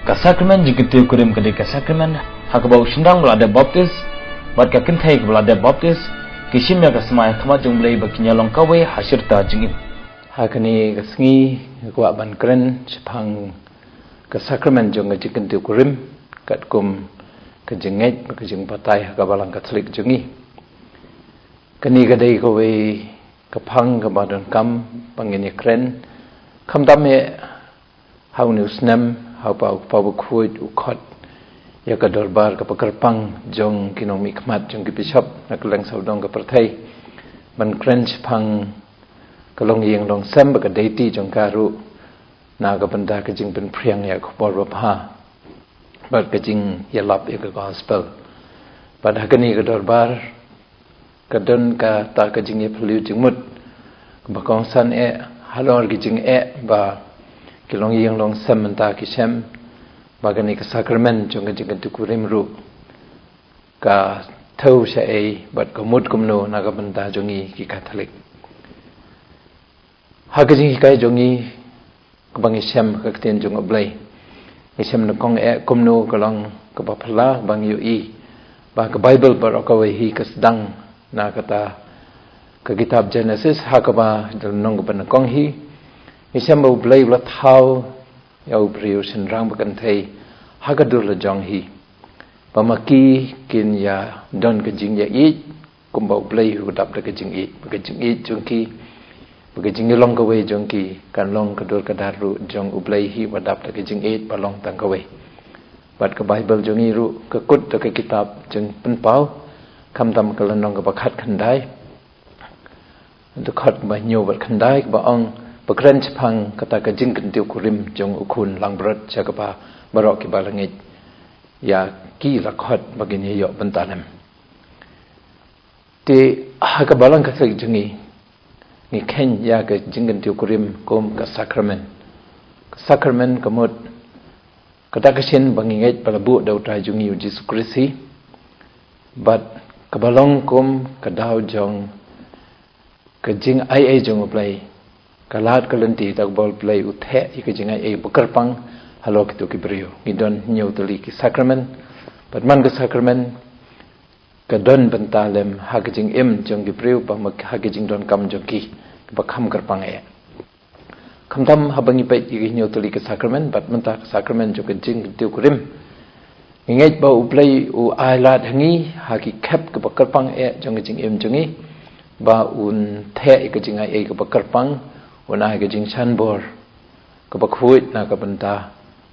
Kasakramen jikitiu kurim kadi kasakramen hakabau shindang belada baptis bat ka kintai belada baptis kishimya kasmai khama junglei bakinya longkawe hasirta jingin hakani kasngi kwa ban kren chphang kasakramen jong jikitiu kurim katkum kajinget kajing patai hakabalang katlik jungi kani gadai kowe kapang kabadon kam pangini kren khamdame haunus nam hau pau khuit ukhot ya ka dorbar ka pakarpang jong kinomi khmat jong ki bishop nak lang saudong ka perthai ban crunch phang kalong yeng long sam ka deiti jong karu na ka banda ka jing ben priang ya khobor ba pha bar ka jing ya lap ya ka gospel pada kani ka dorbar ka don ka ta ka jing ya phlu jing mut ba kong san e halor ki jing e ba kilong yang long sam menta kisem bagani ka sakramen jong jing tu kurim ru ka thau sha ei bat ko mut kumno na ka banta jongi ki catholic ha ka jing kai jongi ka bangi sem ka ten jong oblai isem na kong e kumno kalong ka ba phla bang yu i ba ka bible bar ka we hi ka sedang na kata ka kitab genesis ha ka ba nong ban kong hi isem ba blai la thau yau brio sin rang bakan thai hagadur la jong hi pamaki kin ya don ka jing ya i kumba blai hu dap da ka jing i jong ki baga jing long ka we jong ki kan long ka dur ka daru jong ublai hi wadap da ka jing i palong tang ka we bat ka bible jong i ru ka kut da ka kitab jong pen pau kam tam ka lanong ka bakhat khandai tu khat ba nyu ba khandai ba ong pakran chphang kata ka jing kan tiu kurim jong ukhun langbrat chakapa barok ki balangit ya ki rakhot bagini yo bantanam te ha ka balang ka sek jungi ni khen ya ka jing kan tiu kurim kom ka sakramen kamot kata ka sin bangingait palabu dau tai jungi Jesus Kristi but ka balong kom ka dau jong ka jing ai jong play kalat kalenti tak bol play uthe ikajingai ei bukarpang halo kitu kibrio ngidon nyutuli ki sakramen patman ka sakramen kadon bentalem hagijing im jong kibrio pa mag hagijing don kam joki ba kham karpang e khamdam habangi pai ki nyutuli ki sakramen patman ta sakramen jo kajing tiu kurim ngait ba uplay u ailat hangi hagi khap ka bakarpang e jong jing im jongi ba un the ikajingai ei ka bakarpang wana ga jing chan bor ka bakhuit na ka banta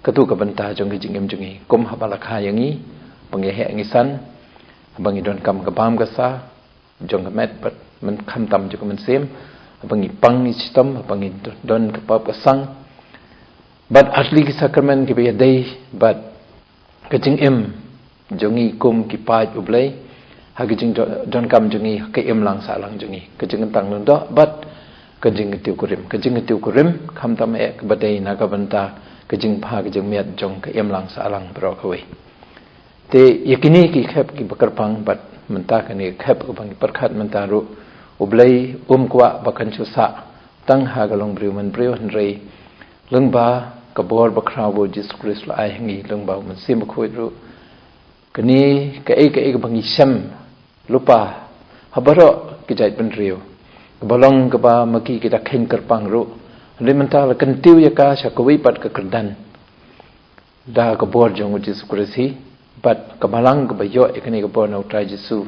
katu ka banta jong gi jingem jungi kum habala kha yangi pange he ngi san bangi don kam ka bam ga sa jong ga met pat man kham tam ju ka man sem bangi pang ni chitam bangi don ka pap ka sang but atli ki sakramen ki be dai but ka jingem jongi kum ki pa ublai ha gi jing don kam jungi ka em lang sa lang jungi ka jing tang nun do but kajing tiu kurim kham tam e ka badai na ka banta kajing pha kajing miat jong ka emlang sa alang bro khawi te yakini ki khap ki bakarpang bat menta ka ni khap ka bang parkhat menta ru ublai kwa bakan chu sa tang ha ga long briu man briu han rei lengba ka bor bakra bo Jesus Christ la ai hangi lengba man sim khoi ru kani ka e ka bangi sam lupa habaro ki jai pen riu balong ka ba maki kita khen karpang ru limenta la kan tiu ya ka sha koi pat ka kerdan da ka bor jong Jesus Kristi bat ka balang ka ba yo ekani ka bor na utrai Jesu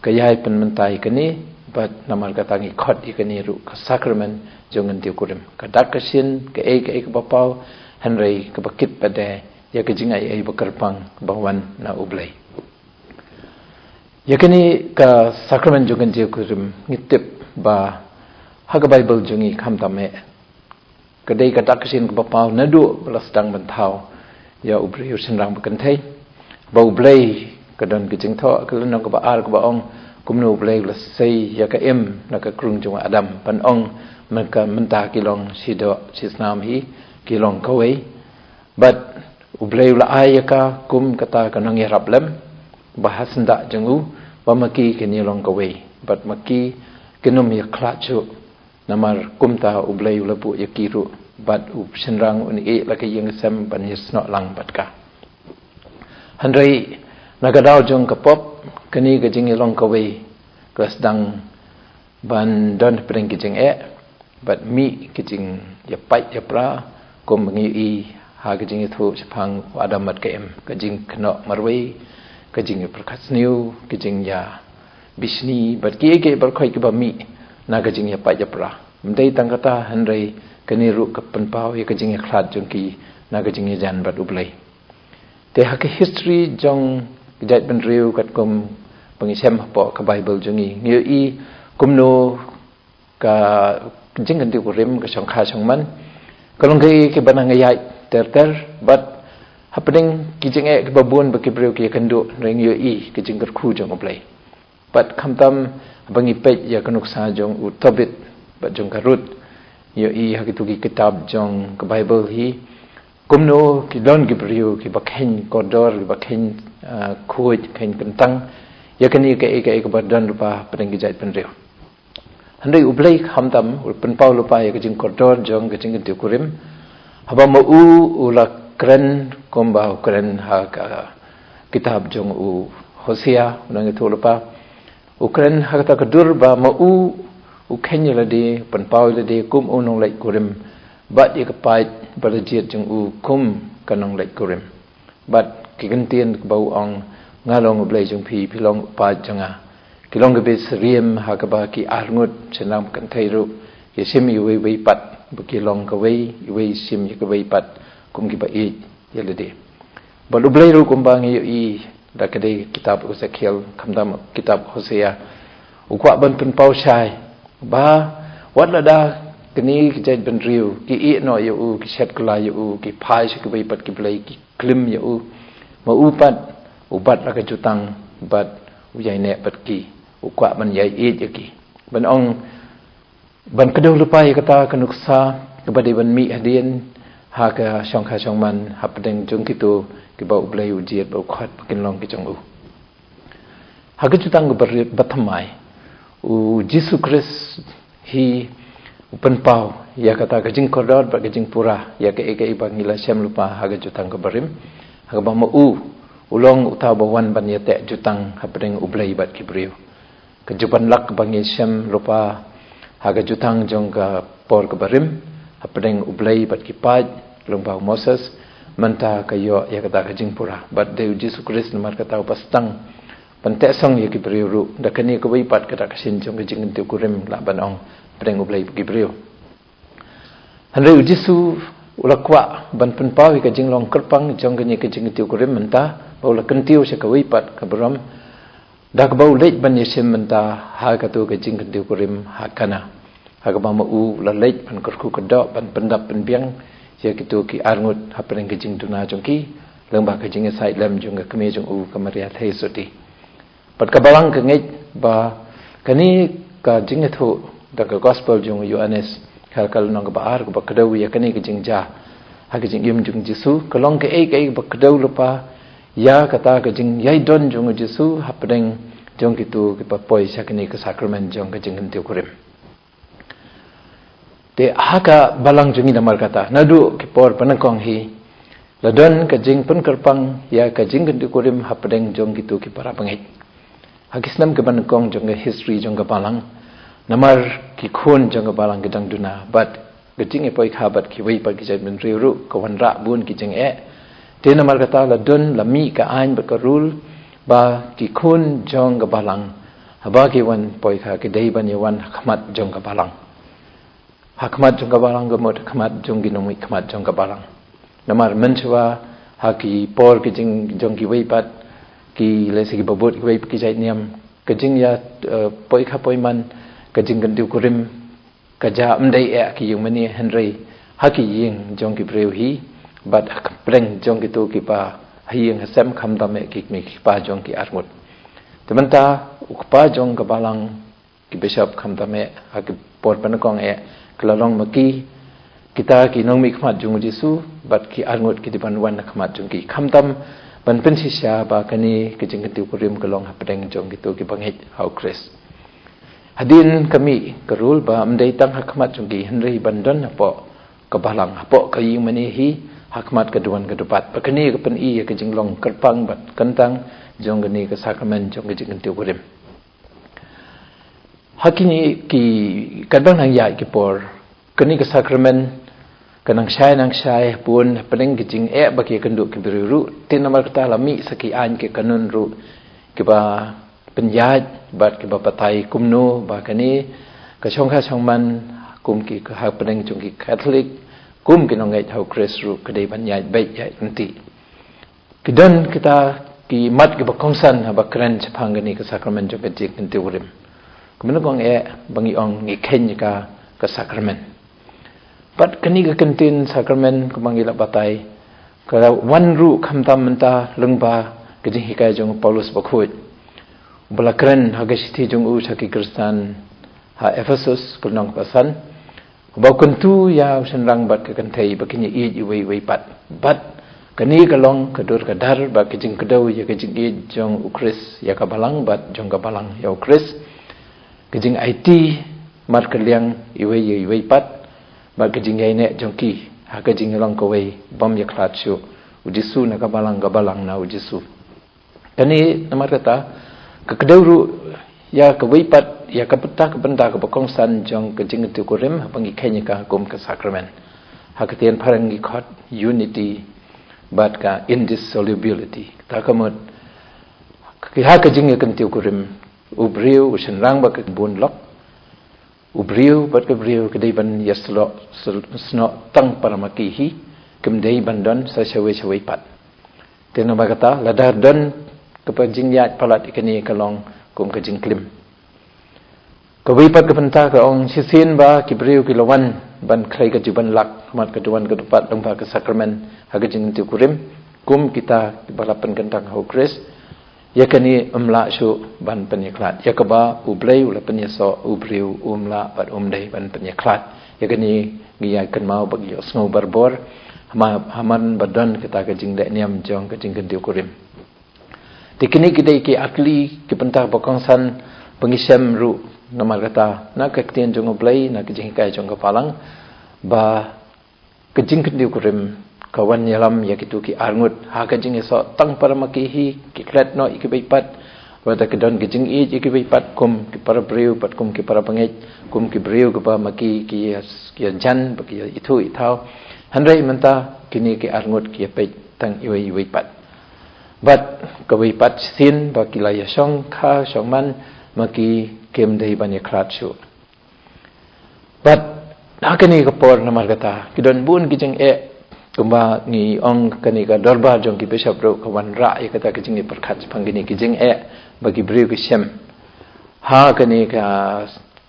ka yai pen mentai kani bat namal ka tangi khot ikani ru ka sakramen jong an tiu kurim ka dak ka sin ka e ka ba pau hanrei ka bakit pade ya ka jingai ai ba karpang bawan na ublai yakani ka sakramen jong an tiu kurim ngitip ba haga bible jungi khamtame kadai ka taksin ka pau nadu belasdang bentau ya ubri usinrang bekantai ba ublai kadon kijing tho kalon ka ba ar ka ba ong kumno ublai la sei ya ka em na ka krung jung adam pan ong maka menta kilong sido sisnam hi kilong kawai but ublai la ay ka kum kata ka nang yarap lem bahasanda jungu ba maki kinilong kawai but maki kinom ya klachu namar kumta ublay ulapu yakiru bat senrang uni lagi yang sem banis no lang bat ka handai nagadau jong kapop kani gajing long kawai kasdang ban don pring gajing bat mi gajing ya pai ya pra kom ngi ha gajing thu chapang adamat kem gajing kno marwai gajing perkasniu gajing ya bisni bat ki berkhoi ki ba mi na gajing ya pai ya pra mdai tangkata handai kani ru kapan pau ya gajing ya khlat jong ki na gajing ya jan bat ublai te ha ke history jong jat ben riu kat kom pengisem po ka bible jongi ngi i kumno ka jing kan ti ko rem ka song kha song man kalong ke banang yai ter but happening ki jing ke babun ba ki riu ki kando reng yo i ki jing khu jong oblai but khamtam bangi pet ya kanuk sa jong utobit ba jong karut yo i ha ki tu ki kitab jong ka bible hi kumno ki don ki riu ki bakhen kodor ki bakhen khuj khen kentang yakani ke badan lupa pedang gijat penriu handai ublai khamtam pen pau lupa ya kejing kodor jong kejing kentiu kurim haba mau ula kren komba kren ha kitab jong Hosea unang itu lupa ukren ha kata kedur ba mau ukenya ladi pen pau ladi kum unong lai kurim bat ya kepai balajit jong kum kanong lai kurim bat kigentian bau ong ngalong ublai jong pilong pa janga kilong ge bis riem ha ka ba ki arngut chenam kan thairu ye sim yu wei pat bu kilong ka wei sim ye ka wei pat kum ki ba e yelede ba ublai ru kum ba ngi i da ka de kitab Ezekiel khamdam kitab Hosea ukwa ban pen pau shai ba wat la da kini ki jai ben riu ki e no yu ki set kla yu ki phai shi ka wei pat ki blai ki klim yu ma upat ubat la ka jutang bat uyai ne bat ki ukwa man yai e ki ban ong ban kedau lupa ya kata kanuksa kebadi ban mi hadien ha ka shong kha shong man hapdeng jong kitu ki ba ublai ujiet ba khat kin long ki jong u ha ka jutang ber bathamai u Jesus Christ hi upan pau ya kata ka jing kodor ba ka jing pura ya ka e ba ngila sem lupa ha ka jutang ka barim ha ba ma ulong utaw bawan ban yate jutang hapring ublai bat kibriu kejuban lak bangi sem lupa haga jutang jong ka por ka barim hapring ublai bat kipaj lomba Moses menta kayo ya kata kajing pura bat de Jesus Christ mar kata pastang pante song ya kibriu ru dakani ko bai pat kata kasin jong kajing tu kurim la banong pring ublai kibriu hanre Jesus ulakwa ban pen pau ka jing long kerpang jong kani kajing tu kurim menta baula kentiu se kawai pat kabram dak bau leit ban yesim menta ha ka tu ka jing kentiu kurim ha kana ha ka ba u la leit ban kurku kedok ban pendap penbiang ya kitu ki arngut ha pering ka jing tuna jongki lembah ka jing sai lem jong ka keme jong u ka maria thai soti pat ka balang ka ngej ba kani ka jing thu da ka gospel jong Yohanes kal nong ka ba ar ka ba kadau ya kani ka jing ja ha ka jing yum jong Jesu kalong ka ei ba kadau lupa ya kata ka jing yai don jong Jesu hapdeng jong kitu ki papoi sakni ka sacrament jong ka jing kentiu kurim te haka balang jongi namar kata nadu ki por panangkong hi ladon ka jing pun kerpang ya ka jing kentiu kurim hapdeng jong kitu ki para pangit hakisnam ka panangkong jong ka history jong ka balang namar ki khun jong ka balang gedang duna but ka jing e poi khabat ki wei pa ki jai men riu ka wanra bun ki jing te namar kata la don la mi ka ain ba karul ba ki khun jong ga balang haba ki wan poi kha ki dei ban yawan khmat jong ga balang hakmat jong ga balang ga mot khmat jong gi nomi khmat jong ga balang namar menchwa ha ki por ki jong ki wei pat ki le se ki babot ki wei ki jai niam ka jing ya poi kha poi man ka jing kan diu kurim ka ja mdei ki yung mani henry ha ki ying jong ki breu hi bat preng jong kitu ki pa hieng hasem kham dame ki mi ki pa jong ki armut tementa ukpa jong ka balang ki bishop kham dame ha ki por panakong klalong maki kita ki nong mi khmat jong Jesu bat ki arngut ki diban wan khmat jong ki khamtam ban pen sisya ba kani ki jing kitu kurim kalong hapdeng jong kitu ki bangit hau Chris hadin kami karul ba amdai tang khmat jong ki henry bandon po kebalang apok kayu manihi hakmat keduan kedupat pakani ke pen i ke jinglong kerpang bat kentang jong geni ke sakramen jong ke jingentiu kurim hakini ki kadang nang ya ki por keni ke sakramen kanang syai pun pening ke jing bagi kenduk ke biru tin nomor kata lami saki an ke kanun ru ke ba penjat bat ke ba patai kumno ba kani ke chongman kum ki ke ha pening jong ki Catholic kum kinongai thau Krisru kedai banyai baik ya nanti kidan kita ki mat ki bakongsan ba kren chapang ni ke sakramen jong ke jik nanti urim kemudian kong bangi ong ngi ken ka ke sakramen pat kani ke kentin sakramen kemangi la batai kalau wan ru khamtam menta lengba ke jing hikai jong Paulus bakhut bala kren ha ge sithi jong u saki Kristan ha Ephesus kulnong pasan bau kentu ya senrang bat ke kentai bakini i wei pat bat kani kalong kedur kadar ba kijing kedau ya kijing i jong ukris ya kabalang bat jong kabalang ya ukris kijing IT mar kaliang i wei pat ba kijing ai ne jong ki ha kijing long ko wei bom ya klat shu ujisu na kabalang na ujisu kani namar kata ke kedau ru ya ke wei pat ya kapeta ke bakongsan jong ke jing tu kurim pangi kenya ka kum ke sakramen hakatian parangi khot unity but ka indissolubility ta kamot ki ha ke jing ke tu kurim ubriu senrang ba ke bun lok ubriu bat ke briu ke dei ban yaslo sno tang paramaki hi kem dei ban don sa shawei pat teno ba kata ladar don ke pajing ya palat ikani kalong kum ke jing klim kewipat kepenta ke ong sisin ba kibriu kilawan ban krai ke juban lak mat ke duan ke dupat lomba ke sakramen hage jing tu kurim kum kita balapan kentang ho kris ya kani umla shu ban penyeklat ya keba ublei ula penyeso ubriu umla bat umdei ban penyeklat ya kani ngiya kan mau bagi sngo barbor haman badan kita ke jing dek niam jong ke jing tu kurim dikini kita ki akli kepenta bakongsan pengisem ru nomor kata nak kektian jong oblai nak kejing kai jong kapalang ba kejing kendiu kurim kawan yalam ya kitu ki arngut ha kejing eso tang paramaki hi ki kret no ikibai-pat wada kedon kejing i ikibai-pat kum ki para briu pat kum ki para pangej kum ki briu ke ba maki ki jan bagi itu itau handai menta kini ki arngut ki pe tang iwai-pat bat kabai-pat sin ba kilaya song kha songman maki kem dei bani klat shu but hakani ka por na margata kidon bun kijeng kumba ni ong kani ka darbar jong ki bishop ro kawan ra ya kata kijeng ni perkhat pangini kijeng bagi bri ki sem ha kani ka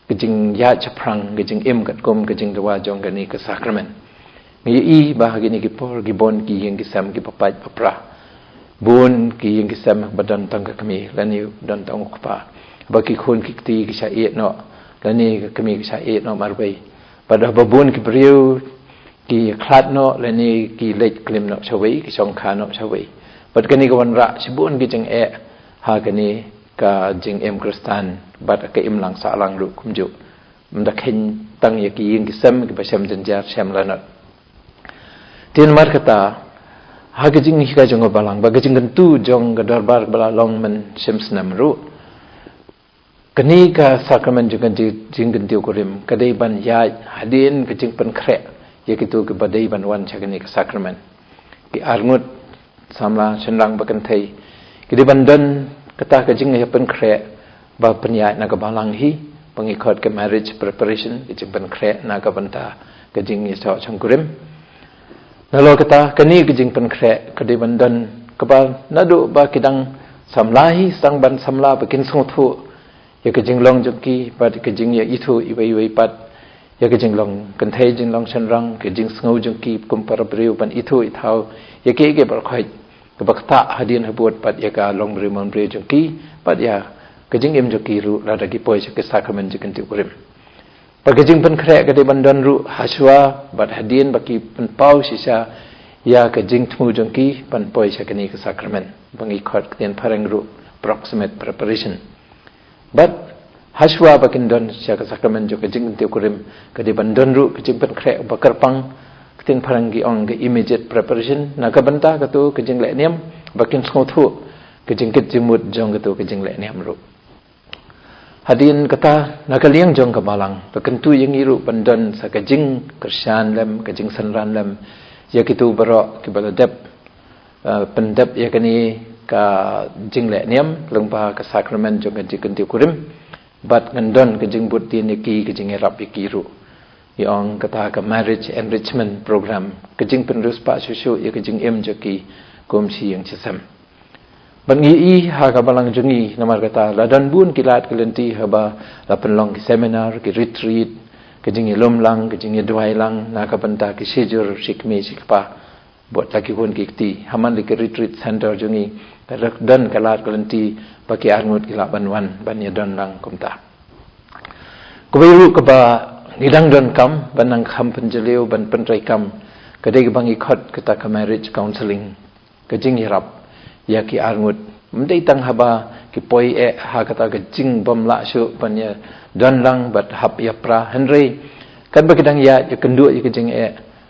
kijeng ya chaprang kijeng kat kom kijeng dawa jong kani ka sakramen ni i bahagi ni ki por ki bon ki yang ki sam ki papat papra bun ki yang ki sam badan tang ka kami lani dan tang ukpa bagi khun kikti ki syait no lani kami ki syait no marbai pada babun ki briu ki klat no lani ki lek klim no shawai ki songkha no shawai pat kani ka wan ra sibun ki jeng ha kani ka jeng Kristan bat ka lang sa lang ru kumju mda khen tang ya ki yin ki sam ki basam jenjar sam lanat tin mar kata ha ki jeng hi ka jong balang ba ki jeng tu jong ga darbar bala long men semsnam ru kani ka sakramen juga jing gentiu kurim kadai ban ya hadin ke jing pen kre ya kitu ke badai ban wan chagani ka sakramen ki arngut samla senrang bakan thai ki di ban don kata ke jing ya pen kre ba penya na ka balang hi pangikot ke marriage preparation ki jing pen kre na ka banta ke jing ya sa chang kurim nalo kata kani ke jing pen kre kadai ban don ka ba nadu ba kidang samlahi sang ban samla bakin sungthu ya ke jinglong joki pat ke jing ya itu iwai pat ya ke jinglong kan thai jinglong senrang ke jing sngo joki kum para briu pan itu ithau ya ke bar khoi ke bakta hadin habut pat ya ka long briu mon briu joki pat ya ke jing joki ru la dagi poi ke sakramen jikan ti kurim pa ke jing pen khre ke de bandan ru haswa bat hadin baki pen pau sisa ya ke jing thmu joki pan poi sa ke ni ke sakramen bangi khot ken parang ru proximate preparation but haswa bakin don siya ka sakramen jo kajing ti kurim kadi bandon ru kajing pen kre bakar pang keting parang gi ong ke immediate preparation nakabanta katu kejing le niam bakin skothu kejing kit jimut jong katu kejing le niam ru hadin kata nakaliang jong kabalang pakentu yang iru pandan sa kejing kersan lem kejing sanran lem ya kitu baro ki baladep pendep ya kani ka jing le niam lengpa ka sakramen jong kejing kentiu kurim bat ngandon kejing but ti niki kejing erap ikiru yang kata ke marriage enrichment program kejing penerus pak susu ya kejing joki komsi yang cisam bangi ha ka balang jungi namar kata ladan bun kilat kelenti haba la penlong ki seminar ki retreat kejing lomlang kejing duai lang na ka banta ki sejur sikme sikpa buat lagi hun ki haman ki retreat center jungi dan kalat kelenti baki arngut kila banwan ban ya don lang kumta kubiru ke ba nidang don kam banang kham penjeleu ban pentrai kam kadai bangi khot kata ka marriage counseling kejing hirap ya ki arngut mdei tang haba ki poi ha kata kejing bamla su panya don lang bat hap ya pra henry kan bakidang ya kendu ya kejing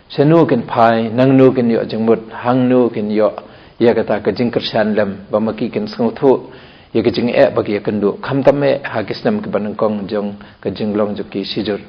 senu ken pai nang nu ken yo jengmut hang nu ken yo ya kata kejing kersan lam bamaki ken snguthu ya kejing bagi ya kendu kham tame ha kisnam ke banangkong jong kejing long joki sijur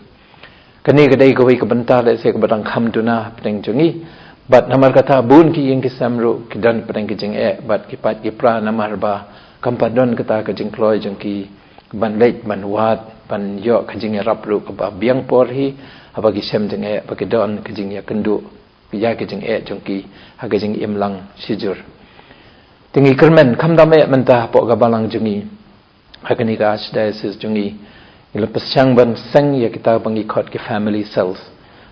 kani kadai kawai kebentar le se kebatang kham tuna pedeng jungi bat namar kata bun ki yang kisamru kidan pedeng kejing bat kipat kipra namar ba kampadon kata kejing kloi jengki ban leit ban wat ban yo kejing rapru ke ba biang porhi abagi sem jeng bagi don kejing ya kendu ya kejing jengki ha kejing imlang sijur tingi kermen kham dame mentah pok gabalang jungi hakani ka asdiasis jungi lepas siang ban seng ya kita pengikut ke family cells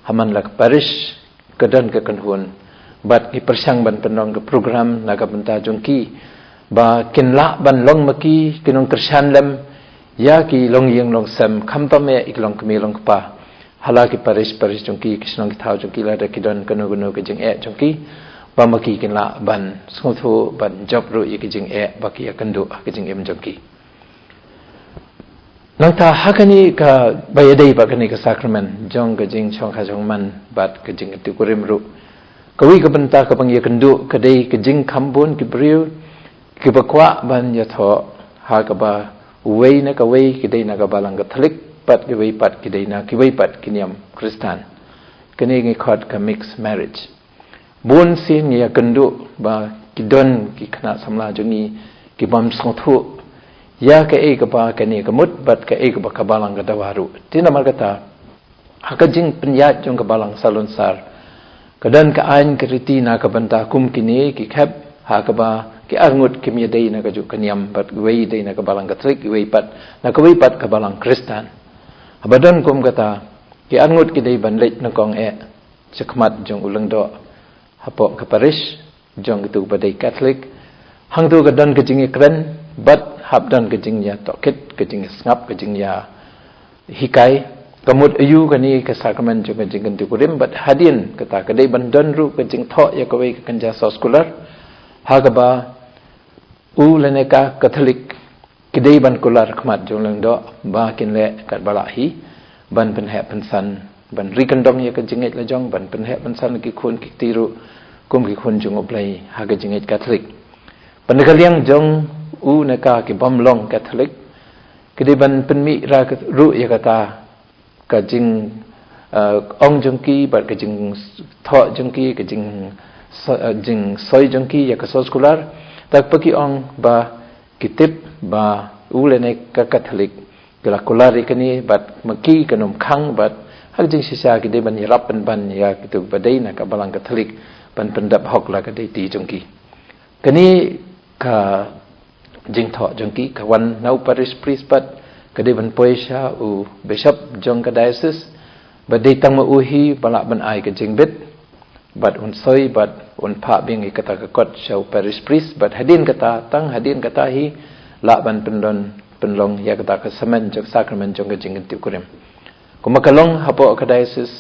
haman lak parish kedan ke kenhun bat ki persiang ban penong ke program naga benta jongki ba kinla ban long maki kinong kersan lem ya ki long yeng long sem khampame iklong kemi long pa hala ki parish jongki kisnong thau jongki la da kidan kanu ke jeng jongki ba maki kinla ban sngothu ban job ru ye ki jeng baki akandu ke jeng jongki nangta hakani ka bayadai bakani ka sakramen jong ka jing chong kha jong man bat ka jing ti kurim ru kawi ka benta ka pang yakendu kadai ka jing khambon ki briu ki bakwa ban ya tho ha ka ba wei na ka wei ki dai na ka balang ka thalik pat ki wei pat ki dai na ki wei pat ki niam kristan kani ngi khot ka mixed marriage bon sin ya kendu ba ki don ki khna samla jungi ki bam sothu ya ke ka pa ke ni kemut bat ke ka ba kabalang ka dawaru tina markata hakajing penyat jong kabalang salon sar kadan ka ain kriti na ka banta kum kini ki khap ha ka ba ki arngut ki mi dei na ka ju kaniam bat wei dei na ka balang ka trik wei pat na ka wei pat ka balang kristan abadan kum kata ki arngut ki dei ban leit na kong chakmat jong ulang do hapo ka parish jong tu badai catholic hang tu ka dan ka jingi kren bat habdan kejing ya tokit kejing ngap kejing ya hikai kamut ayu kani ke sakramen jo kejing kentu kurim bat hadin kata kadai bandon ru kejing tho ya kawai ke kanja soskular hagaba u leneka katolik kidai ban kular khmat jong leng do ba kin le kat balahi ban penhe pensan ban rikendong ya kejing la jong ban penhe pensan ki khun ki tiru kum ki khun jong oplai ha kejing katolik pandekaliang jong u neka ki bomlong katolik kediban penmi ra ru ya kata kajing ong jongki bar kajing tho jongki kajing jing soi jongki ya kasos kular tak pagi ong ba kitip ba ulene ka katolik kala kular ikani bat maki kanom khang bat hagjing sisa kediban hirap ban ya kitu badai na ka balang katolik ban pendap hok la ka dei ti jongki kani ka jing tho jongki kawan nau parish priest bat kadai ban poisha u bishop jong ka diocese badai tang ma uhi balak ban ai ka jing bit bat un soi bat un pha bing I kata ka kot show parish priest bat hadin kata tang hadin kata hi la ban pendon penlong ya kata ka semen jok sakramen jong ka jing ti kurim kumakalong hapo ka diocese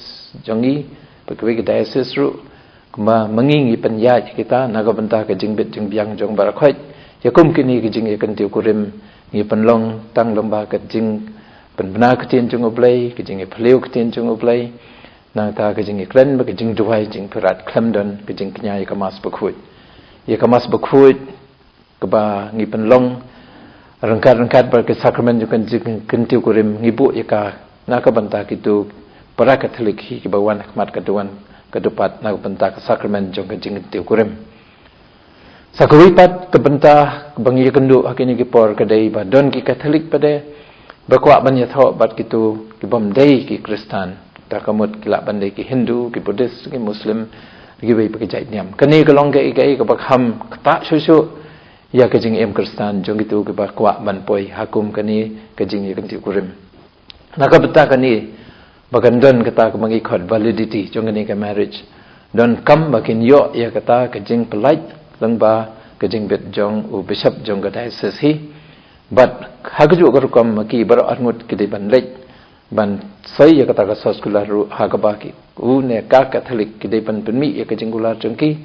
jongi pakwe ka diocese ru kuma mengingi penyaj kita naga bentah ka jing bit jing biang jong barakhoi ya kum kini ke jing ya kan tiu kurim ni penlong tang lomba ke jing penbena ke tin jung oblai ke jing peleu ke tin jung oblai nang ta ke jing ikren ba ke jing duai jing perat klemdon ke jing knya ya kamas bakhut ke ba ngi penlong rengkat ber ke sakramen jukan jing kentiu kurim ngibu ya ka na ka banta kitu para katolik hi ke bawan hikmat keduan kedepat na banta ke sakramen jong ke jing kentiu kurim sakuipat ke banta bangi kendu hakini ke por kedai ba don ki katolik pada bakwa ban ya tho bat kitu ki bom dei ki kristan ta kamut kila bandai ki Hindu, ki Buddhist, ki Muslim, ki bai pakai jait niam. Kani kalong ke bakham kata susu ya ke jing em Kristan jong itu ke bakwa ban poi hakum kani ke jing ya kanti kurim. Naka beta kani bagandon kata ke mangi khod validity jong kani ke marriage. Don kam bakin yo ya kata ke jing polite lengba ke jing bet jong u bishop jong ke diocese hi. But hagju kam maki baro arngut ke ban lek ban saya kata ke sekolah hagabaki ne ka katolik kidai pan penmi ya ke jinggular jengki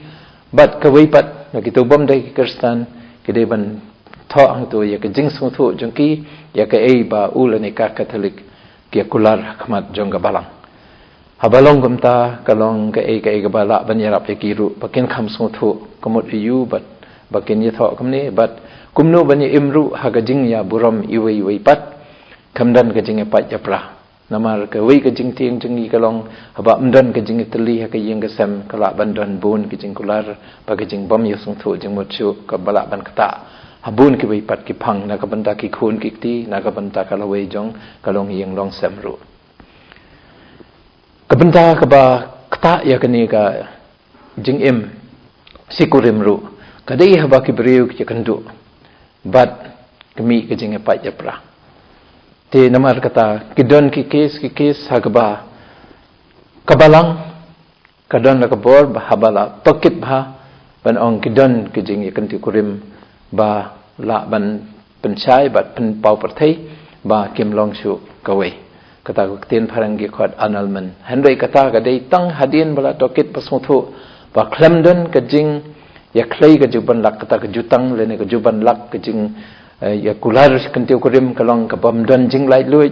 bat kewaipat lagi tu bom dai Kristen kidai ban tho ang tu ya ke jing sungthu jengki ya ke ei ba ne ka katolik kia kular khmat jongga balang habalong gumta kalong ke ei ke bala ban yarap ya kiru pakin kham sungthu komot yu bat bakin ya tho kamne bat kumno ban imru haga jing ya buram iwei pat kamdan ke jing pat ya pra namar ke wei ke jing tiang jengi kalong haba mdan ke jing teli ha ke yeng ke sam kala bandan bun ke jing kular ba ke jing bom yusung thu jing mochu ka bala ban kata habun ke wei pat ki phang na ka banda ki khun ki ti na ka banda kala wei jong kalong yeng long sam ru ka banda ka ba kata ya ke ni ka jing im sikurim ru ka dei haba ki breu ki kandu bat kemi ke jing pat ya pra te namar kata kidon ki kes hagba kabalang kadon la kabor bahabala pakit bha ban ong kidon ki jing yakanti kurim ba la ban penchai bat pen pau perthai ba kim long shu kawe kata ko ten pharang gi khot annulment handai kata ga dei tang hadien bala tokit pasmuthu ba klamdon ka jing ya klei ka juban lak kata ka jutang lene ka juban lak ka jing ya kular kentiu kurim kalong ka bom don jing lai lui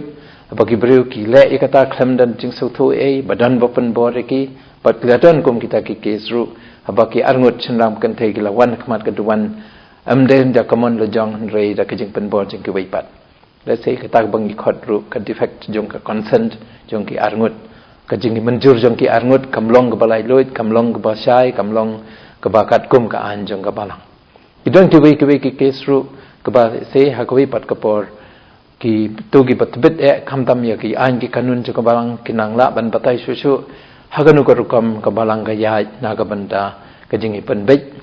bagi breu ki le ikata khlam dan jing suthu ei badan bopen bor ki bat gladon kum kita ki kesru habaki arngut chenram kan thei gila wan khmat ka duwan amden da common lo jong rei da ka jing pen bor jing ki wei pat let's say kata bangi khot ru ka defect jong ka consent jong ki arngut ka jing manjur jong ki arngut kamlong ka balai lui kamlong ka basai kamlong ka bakat kum ka an jong ka balang idon ki wei ki kesru keba se hakwi pat kapor ki tugi batbet khamtam ya ki an ki kanun chu kabalang kinang la ban patai su haganu ko rukam kabalang ga ya na ga banda ka jingi pen bet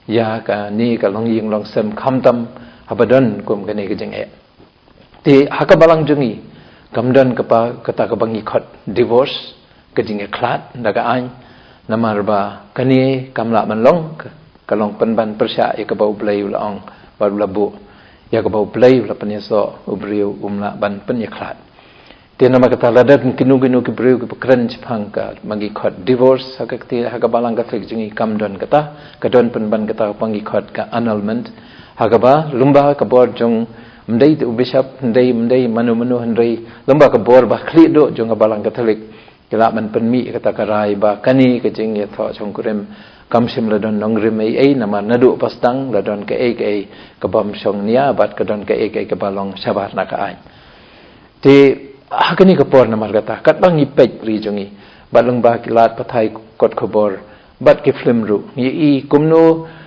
ya ka ni ka long ying long sem khamtam habadan kum ka ni ka jing ti hakabalang jungi kamdan kapa kata ka bangi khot divorce ka jingi klat daga an namar ba kani kamla man long kalong penban persya ya ka bau blai ulong baru labu ya ka bau play la penyeso ubriu umla ban penyeklat te nama kata ladat kinu ki briu ki pekran chphang ka magi khot divorce ha ka ti ha ka balang ka thik jingi kamdon kata ka don pen ban kata pangi khot ka annulment ha ka ba lumba ka bor jong mdei tu bishop mdei manu hendrei lumba ka bor ba khli do jong ka balang katolik kila ban penmi kata ka rai ba kani ka jing ya tho chong kurem kamsim ladon nongrim ei nama nadu pastang ladon ke bom song nia bat ke don ke balong sabar na ka ai te hakani ka por namar kata kat bang ipek ri jongi balong ba kilat pathai kot khobor bat ki film ru yi kumno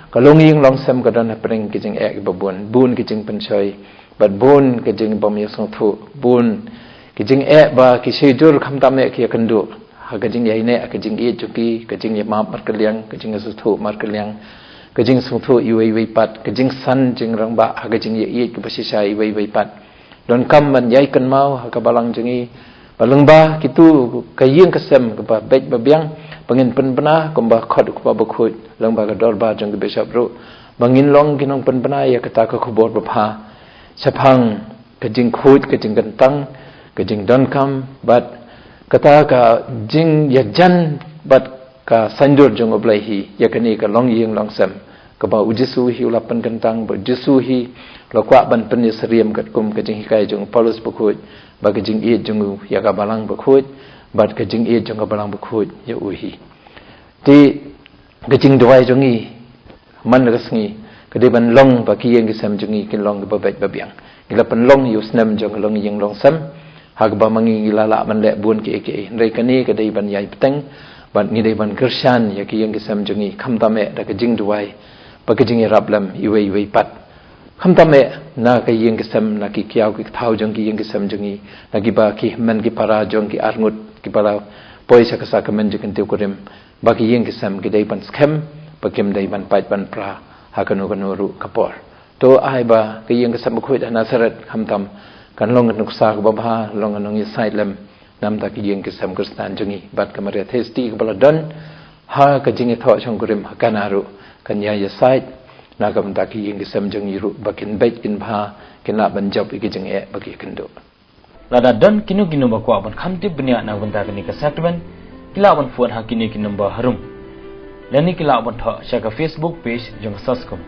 kalong ying long sam ka don pring ki jing ek babun bun ki jing penchoi bat bun ki jing bom yasong thu bun ki jing ek ba ki sejur khamtam ek ki kandu hagajing yai ne akajing ye chuki kajing ye map mar kaliang kajing suthu mar kaliang kajing suthu iwei pat kajing san jing rangba hagajing ye ki basisa iwei pat don kam man yai kan mau hakabalang jingi balangba kitu kayeng kesem ka bet babiang pangin penpena komba khod ku ba khut langba ka dorba jong be sabru bangin long kinong penpena ya kata ka khobor bapha saphang kajing khut kajing gantang kajing don kam bat kata ka jing ya jan bat ka sanjur jong oblai hi ya kani ka long yeng long sam ka ba ujisu hi ulapan kentang ba jisu hi lokwa ban pen seriam kat kum ka jing hikai jong Paulus bukhut ba ka jing i jong ya ka balang bukhut bat ka jing e jong ka balang bukhut ya uhi ti ka jing dwai jongi man la sngi ka de ban long ba ki yeng sam jongi kin long ba bet ba biang ila pan long yusnam jong long yeng long sam hag ba mangi lala man le bun ki ke rei kani ka de ban yai peteng ban ngi de ban kershan ya ki yeng sam jongi kham ta me da ka jing dwai ba ka jing rablam iwei pat kham ta me na ka yeng sam na ki kyau ki thau jong ki yeng sam jongi na ki ba ki man ki para jong ki arngut ki para poisa ka sakamen jikin tiu kurim ba ki yeng sam ki de ban schem ba kem de ban pat ban pra ha kanu kanu ru kapor to ai ba ki yeng sam khoi da nasaret kham tam kan long nuk sa ba ba long nong yi side lem nam ta ki yeng sam kristan jongi bat ka mare thesti ka bala don ha ka jing tho chong kurim ha kanaru kan ya ya side na kam ta ki yeng sam jongi ru bakin bet kin ba kin la ban job ki jing e ba ki kendo lada don kinu kinu ba kwa ban khamti bunya na banda kini ka sakben kila ban phone ha kini kinu ba harum lani kila ban tho shaka Facebook page jong subscribe